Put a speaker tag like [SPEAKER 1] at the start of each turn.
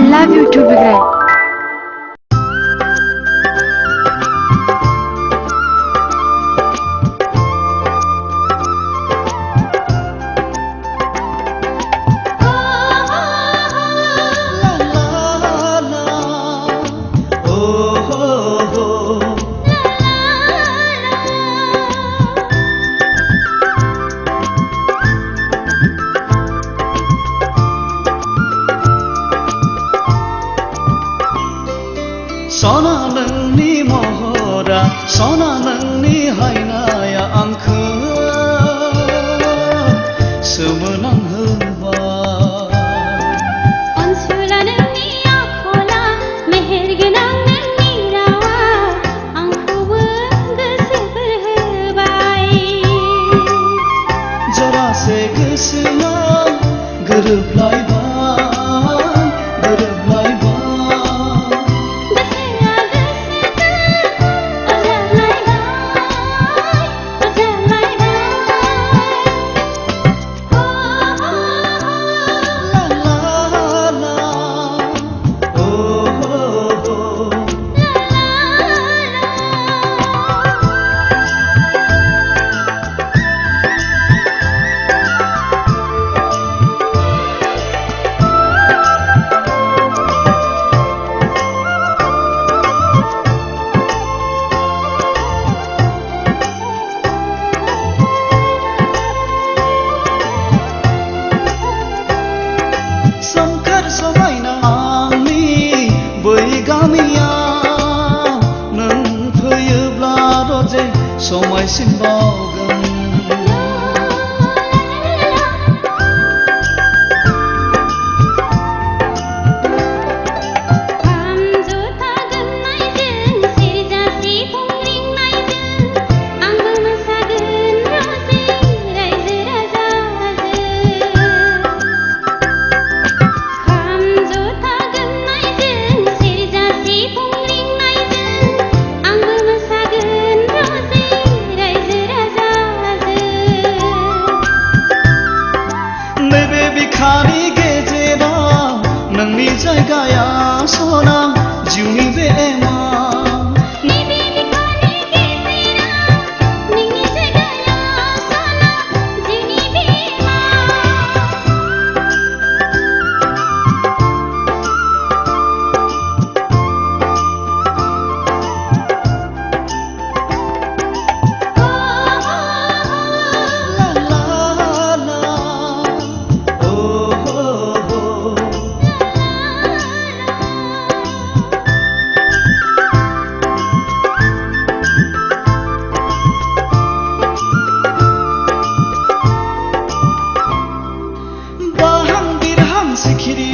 [SPEAKER 1] love you too, Bigray.
[SPEAKER 2] Sona nangni mohora, sona nangni hainaya angkha, semenang heba.
[SPEAKER 3] Ansula nangni akhola, meher genang nangni rawa, angku bergese berhebai.
[SPEAKER 2] Jara se gesena geruplai ba, geruplai ba. Samkar samaina ami bai gamia nang phayubla roje somai sinbagan khani gejera nangni jaigaya sona jiuni bema
[SPEAKER 3] Nebe bikhani gejera nangni jaigaya sona jiuni bema.
[SPEAKER 2] Bahang dirham sikhiri